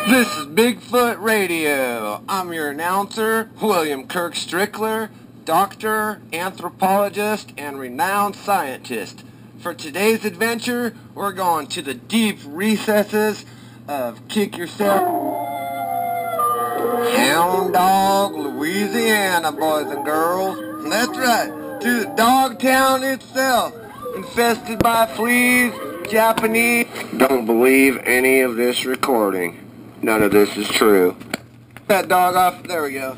This is Bigfoot Radio. I'm your announcer, William Kirk Strickler, doctor, anthropologist, and renowned scientist. For today's adventure, we're going to the deep recesses of Kick Yourself, Hound Dog, Louisiana, boys and girls. That's right, to the dog town itself, infested by fleas, Japanese. Don't believe any of this recording. None of this is true. That dog off. There we go.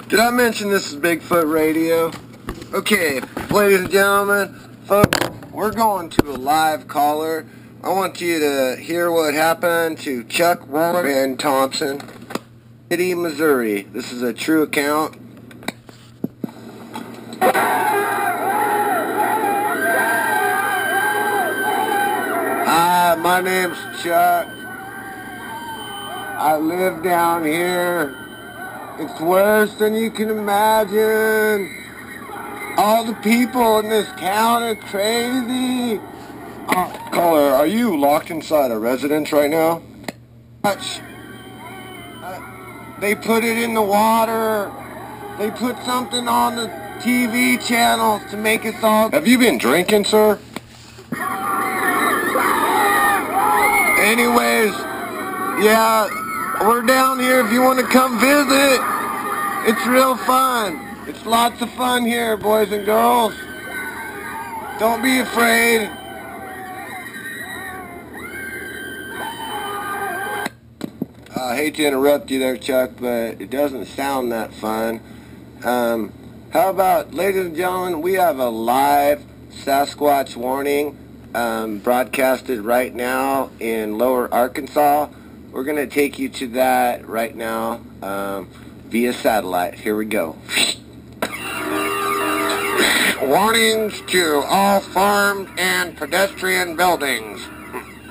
Did I mention this is Bigfoot Radio? Okay, ladies and gentlemen, folks, we're going to a live caller. I want you to hear what happened to Chuck Waller and Thompson, City, Missouri. This is a true account. Hi, my name's Chuck. I live down here. It's worse than you can imagine. All the people in this town are crazy. Caller, are you locked inside a residence right now? They put it in the water. They put something on the TV channels to make us all... Have you been drinking, sir? Anyways, yeah... We're down here if you want to come visit. It's real fun. It's lots of fun here, boys and girls. Don't be afraid. I hate to interrupt you there, Chuck, but it doesn't sound that fun. How about, ladies and gentlemen, we have a live Sasquatch warning broadcasted right now in Lower Arkansas. We're going to take you to that right now via satellite. Here we go. Warnings to all farm and pedestrian buildings.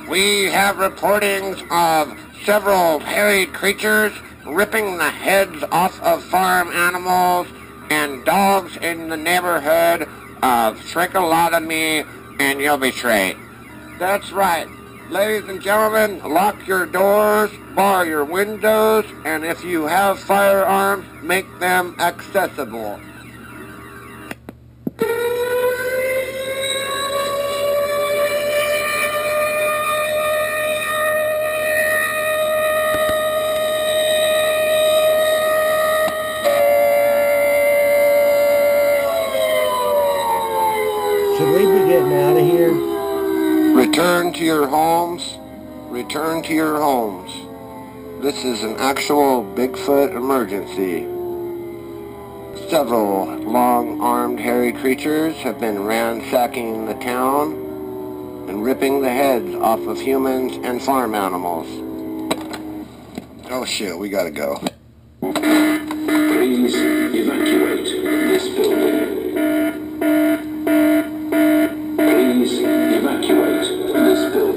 We have reportings of several hairy creatures ripping the heads off of farm animals and dogs in the neighborhood of Shrinkalotomy, and you'll be straight. That's right. Ladies and gentlemen, lock your doors, bar your windows, and if you have firearms, make them accessible. Should we be getting out of here? Return to your homes. Return to your homes. This is an actual Bigfoot emergency. Several long-armed hairy creatures have been ransacking the town and ripping the heads off of humans and farm animals. Oh shit, we gotta go. Please evacuate this building. Please evacuate this building.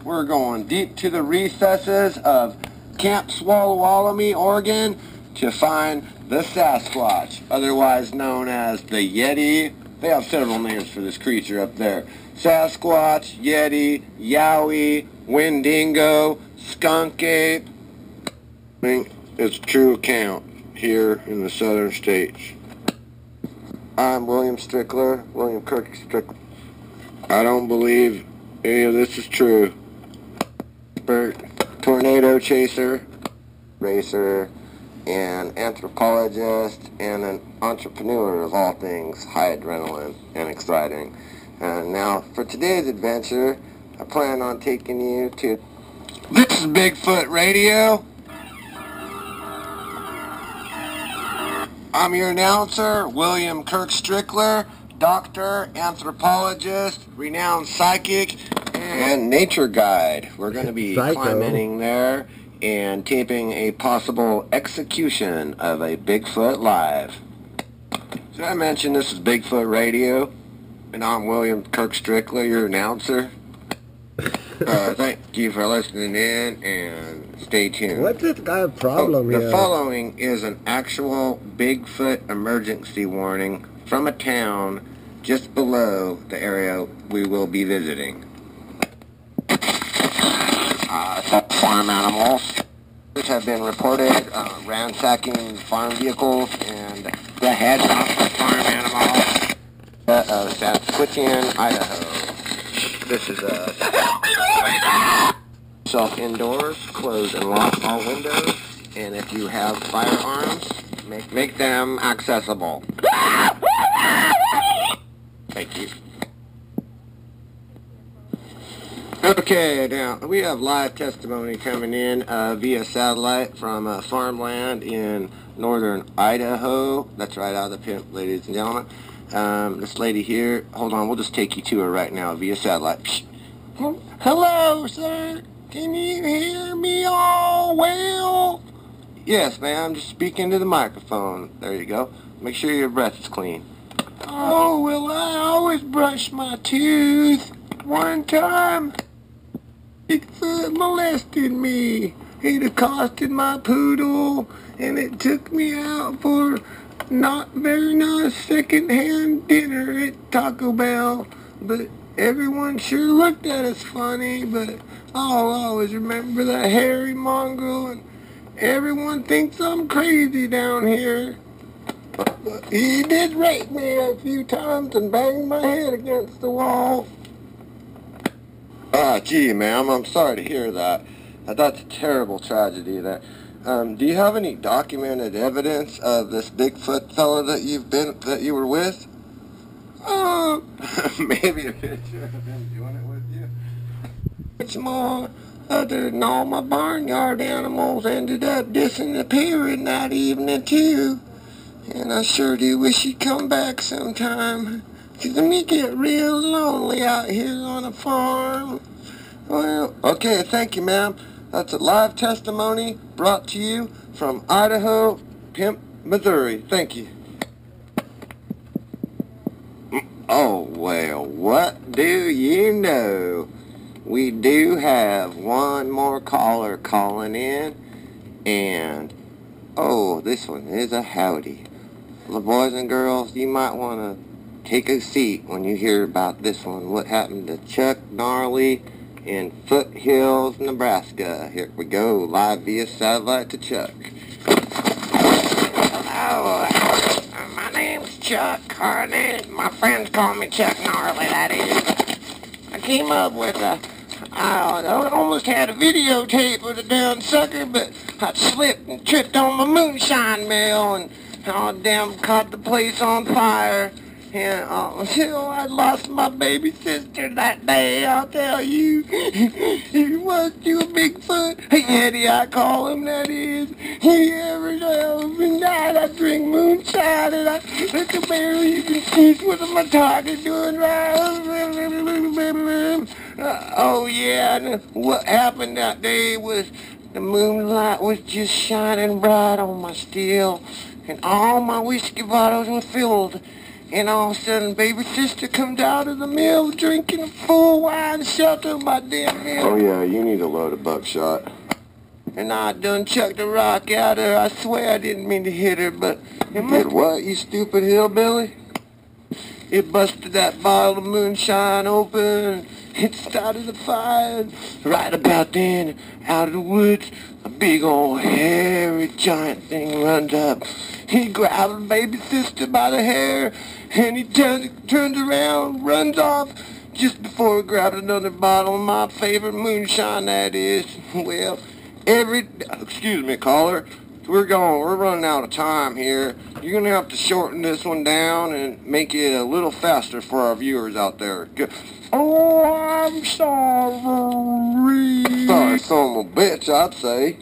We're going deep to the recesses of Camp Swallowallamy, Oregon, to find the Sasquatch, otherwise known as the Yeti. They have several names for this creature up there. Sasquatch, Yeti, Yowie, Wendigo, Skunk Ape. It's a true account here in the southern states. I'm William Strickler, William Kirk Strickler. I don't believe any of this is true. Tornado chaser, racer, an anthropologist, and an entrepreneur of all things high adrenaline and exciting. And now, for today's adventure, I plan on taking you to... This is Bigfoot Radio. I'm your announcer, William Kirk Strickler, doctor, anthropologist, renowned psychic, and nature guide. We're going to be climbing there and taping a possible execution of a Bigfoot live. Did I mention this is Bigfoot Radio? And I'm William Kirk Strickler, your announcer. Thank you for listening in, and Stay tuned. What's this guy's problem The here? following is an actual Bigfoot emergency warning from a town just below the area we will be visiting. Farm animals have been reported ransacking farm vehicles and the head of the farm animals Saskatchewan, Idaho. This is yourself indoors, close and lock all windows, and if you have firearms, make them accessible. Thank you. Okay, now we have live testimony coming in via satellite from farmland in northern Idaho. That's right out of the pimp, ladies and gentlemen. This lady here, hold on, we'll just take you to her right now via satellite. Hello, sir. Can you hear me all well? Yes, ma'am. I'm just speaking to the microphone. There you go. Make sure your breath is clean. Oh, well, I always brush my teeth. One time, Bigfoot molested me. He'd accosted my poodle, and it took me out for not very nice second-hand dinner at Taco Bell. But everyone sure looked at us funny, but I'll always remember that hairy mongrel, and everyone thinks I'm crazy down here. But he did rape me a few times and banged my head against the wall. Gee, ma'am, I'm sorry to hear that. That's a terrible tragedy. Do you have any documented evidence of this Bigfoot fella that you were with? Maybe a picture of him doing it with you. It's more other than all my barnyard animals ended up disappearing that evening too. And I sure do wish he'd come back sometime. 'Cause me get real lonely out here on a farm. Well, okay, thank you, ma'am. That's a live testimony brought to you from Idaho, Pimp, Missouri. Thank you. Oh, well, what do you know? We do have one more caller calling in, and, oh, this one is a howdy. Well, boys and girls, you might want to take a seat when you hear about this one. What happened to Chuck Gnarly in Foothills, Nebraska. Here we go, live via satellite to Chuck. Hello, my name's Chuck. My friends call me Chuck Gnarly, that is. I came up with I almost had a videotape of the damn sucker, but I slipped and tripped on my moonshine mill and damn caught the place on fire. And I lost my baby sister that day, I'll tell you. He was you a Bigfoot. Yeti, I call him, that is. He every night I drink moonshine and I let the berries and teeth with my target doing right. Oh yeah, and what happened that day was the moonlight was just shining bright on my steel, and all my whiskey bottles were filled. And all of a sudden, baby sister comes out of the mill drinking a full wine shelter of my damn mill. Oh yeah, you need a load of buckshot. And I done chucked a rock at her. I swear I didn't mean to hit her, but... You did what, you stupid hillbilly? It busted that bottle of moonshine open. It started a fire. Right about then, out of the woods, a big old hairy giant thing runs up. He grabs baby sister by the hair, and he turns around, runs off, just before he grabs another bottle of my favorite moonshine, that is. Well, excuse me, caller, we're running out of time here. You're going to have to shorten this one down and make it a little faster for our viewers out there. Oh, I'm sorry. Sorry, son of a bitch, I'd say.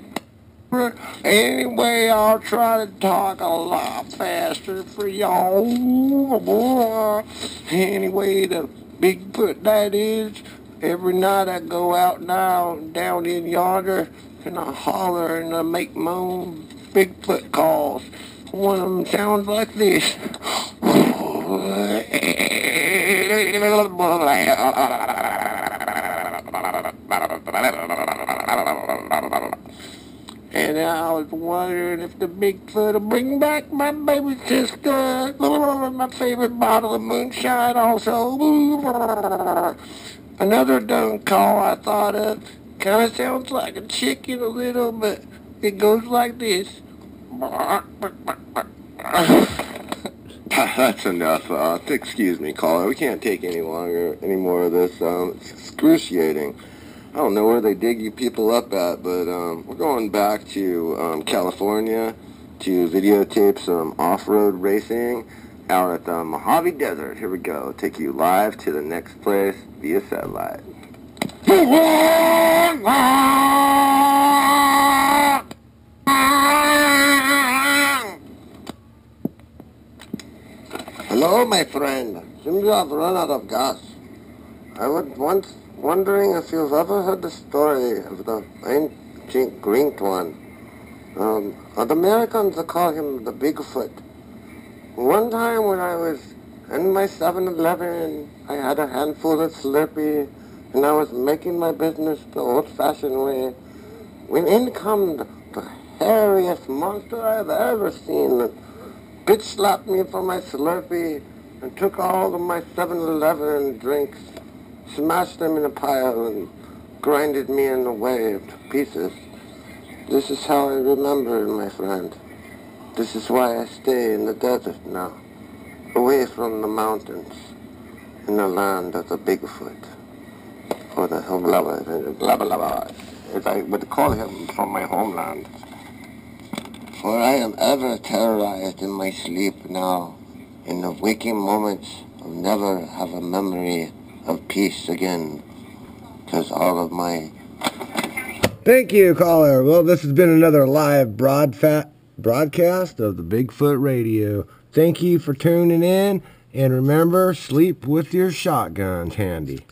Anyway, I'll try to talk a lot faster for y'all. Anyway, the Bigfoot, that is, every night I go out now, down in yonder, and I holler and I make my own Bigfoot calls. One of them sounds like this. And I was wondering if the Bigfoot will bring back my baby sister. My favorite bottle of moonshine also. Another dumb call I thought of. Kind of sounds like a chicken a little, but it goes like this. That's enough. Excuse me, caller. We can't take any more of this. It's excruciating. I don't know where they dig you people up at, but we're going back to California to videotape some off-road racing out at the Mojave Desert. Here we go. Take you live to the next place via satellite. Hello, my friend. Seems I've run out of gas. I was once wondering if you've ever heard the story of the ancient Greek one. The Americans call him the Bigfoot. One time when I was in my 7-Eleven, I had a handful of Slurpee, and I was making my business the old-fashioned way, when in come the hairiest monster I've ever seen. The bitch slapped me for my Slurpee and took all of my 7-Eleven drinks, smashed them in a pile, and grinded me in the way to pieces. This is how I remember, my friend. This is why I stay in the desert now, away from the mountains, in the land of the Bigfoot, or the blah, blah, blah, as I would call him from my homeland. For I am ever terrorized in my sleep now. In the waking moments, I'll never have a memory of peace again, because all of my... Thank you, caller. Well, this has been another live broadcast of the Bigfoot Radio. Thank you for tuning in, and remember, sleep with your shotguns handy.